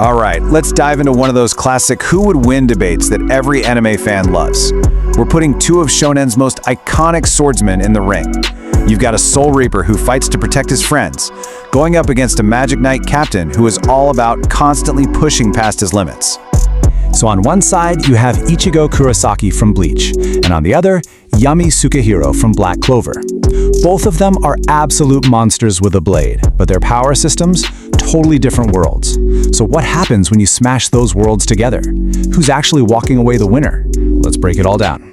All right, let's dive into one of those classic who would win debates that every anime fan loves. We're putting two of Shonen's most iconic swordsmen in the ring. You've got a Soul Reaper who fights to protect his friends, going up against a Magic Knight captain who is all about constantly pushing past his limits. So on one side, you have Ichigo Kurosaki from Bleach, and on the other, Yami Sukehiro from Black Clover. Both of them are absolute monsters with a blade, but their power systems, totally different worlds. So what happens when you smash those worlds together? Who's actually walking away the winner? Let's break it all down.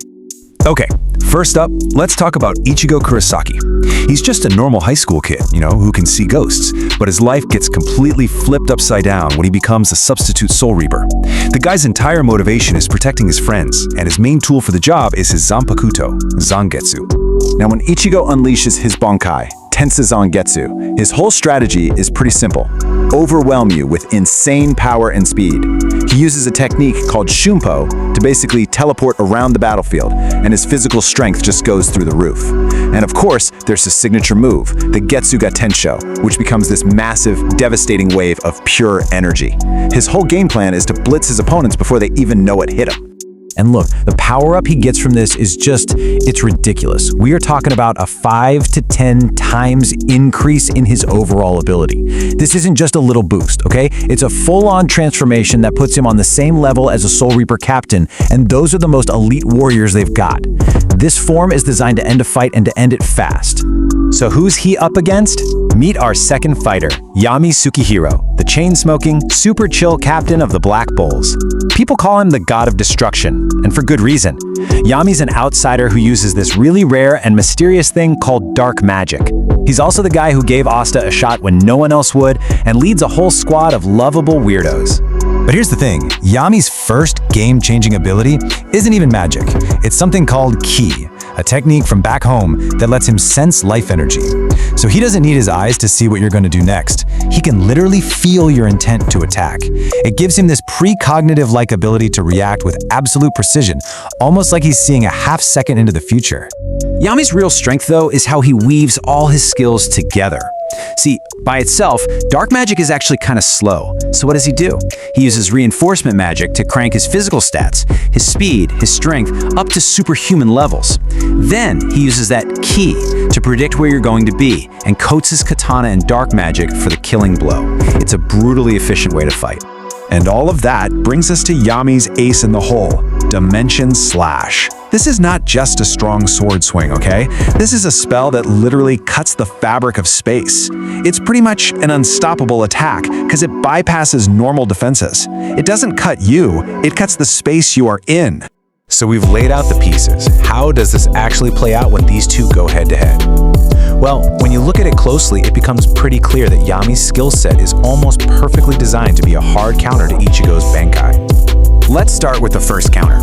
Okay, first up, let's talk about Ichigo Kurosaki. He's just a normal high school kid, who can see ghosts, but his life gets completely flipped upside down when he becomes a substitute Soul Reaper. The guy's entire motivation is protecting his friends, and his main tool for the job is his Zanpakuto, Zangetsu. Now when Ichigo unleashes his Bankai, Tensa Zangetsu, his whole strategy is pretty simple. Overwhelm you with insane power and speed. He uses a technique called Shunpo to basically teleport around the battlefield, and his physical strength just goes through the roof. And of course, there's his signature move, the Getsuga Tensho, which becomes this massive, devastating wave of pure energy. His whole game plan is to blitz his opponents before they even know it hit him. And look, the power-up he gets from this is it's ridiculous. We are talking about a 5 to 10 times increase in his overall ability. This isn't just a little boost, okay? It's a full-on transformation that puts him on the same level as a Soul Reaper captain, and those are the most elite warriors they've got. This form is designed to end a fight and to end it fast. So who's he up against? Meet our second fighter, Yami Sukehiro, the chain-smoking, super chill captain of the Black Bulls. People call him the God of Destruction, and for good reason. Yami's an outsider who uses this really rare and mysterious thing called dark magic. He's also the guy who gave Asta a shot when no one else would, and leads a whole squad of lovable weirdos. But here's the thing, Yami's first game-changing ability isn't even magic. It's something called Ki, a technique from back home that lets him sense life energy. So he doesn't need his eyes to see what you're going to do next. He can literally feel your intent to attack. It gives him this precognitive-like ability to react with absolute precision, almost like he's seeing a half second into the future. Yami's real strength, though, is how he weaves all his skills together. See, by itself, dark magic is actually kind of slow. So what does he do? He uses reinforcement magic to crank his physical stats, his speed, his strength, up to superhuman levels. Then he uses that Ki to predict where you're going to be and coats his katana in dark magic for the killing blow. It's a brutally efficient way to fight. And all of that brings us to Yami's ace in the hole, Dimension Slash. This is not just a strong sword swing, okay? This is a spell that literally cuts the fabric of space. It's pretty much an unstoppable attack because it bypasses normal defenses. It doesn't cut you, it cuts the space you are in. So we've laid out the pieces. How does this actually play out when these two go head-to-head? Well, when you look at it closely, it becomes pretty clear that Yami's skill set is almost perfectly designed to be a hard counter to Ichigo's Bankai. Let's start with the first counter.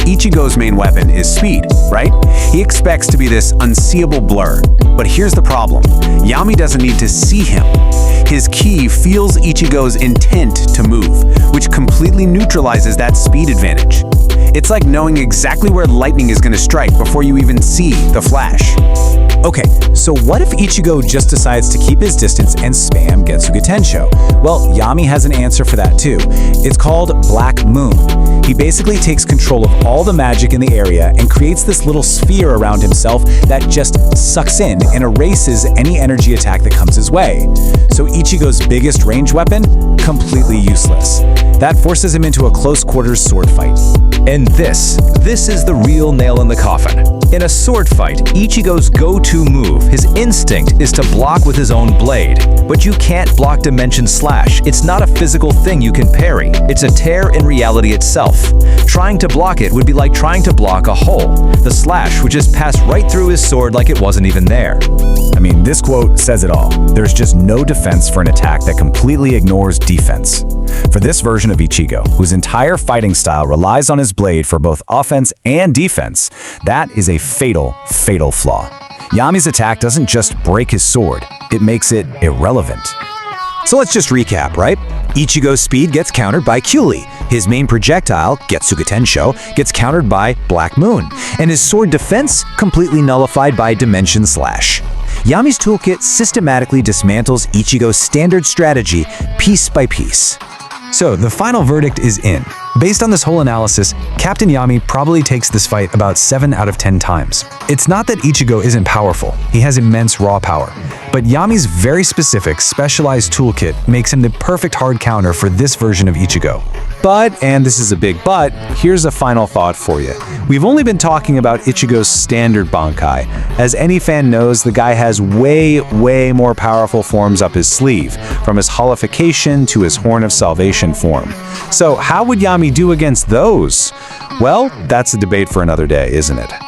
Ichigo's main weapon is speed, right? He expects to be this unseeable blur. But here's the problem. Yami doesn't need to see him. His Ki feels Ichigo's intent to move, which completely neutralizes that speed advantage. It's like knowing exactly where lightning is going to strike before you even see the flash. Okay, so what if Ichigo just decides to keep his distance and spam Getsuga Tensho? Well, Yami has an answer for that too. It's called Black Moon. He basically takes control of all the magic in the area and creates this little sphere around himself that just sucks in and erases any energy attack that comes his way. So Ichigo's biggest range weapon? Completely useless. That forces him into a close quarters sword fight. And this is the real nail in the coffin. In a sword fight, Ichigo's go-to move, his instinct, is to block with his own blade. But you can't block Dimension Slash. It's not a physical thing you can parry. It's a tear in reality itself. Trying to block it would be like trying to block a hole. The slash would just pass right through his sword like it wasn't even there. I mean, this quote says it all. There's just no defense for an attack that completely ignores defense. For this version of Ichigo, whose entire fighting style relies on his blade for both offense and defense, that is a fatal, fatal flaw. Yami's attack doesn't just break his sword, it makes it irrelevant. So let's just recap, right? Ichigo's speed gets countered by Kyuli. His main projectile, Getsuga Tensho, gets countered by Black Moon. And his sword defense completely nullified by Dimension Slash. Yami's toolkit systematically dismantles Ichigo's standard strategy piece by piece. So the final verdict is in. Based on this whole analysis, Captain Yami probably takes this fight about 7 out of 10 times. It's not that Ichigo isn't powerful, he has immense raw power. But Yami's very specific, specialized toolkit makes him the perfect hard counter for this version of Ichigo. But, and this is a big but, here's a final thought for you. We've only been talking about Ichigo's standard Bankai. As any fan knows, the guy has way more powerful forms up his sleeve, from his Holification to his Horn of Salvation form. So how would Yami do against those? Well, that's a debate for another day, isn't it?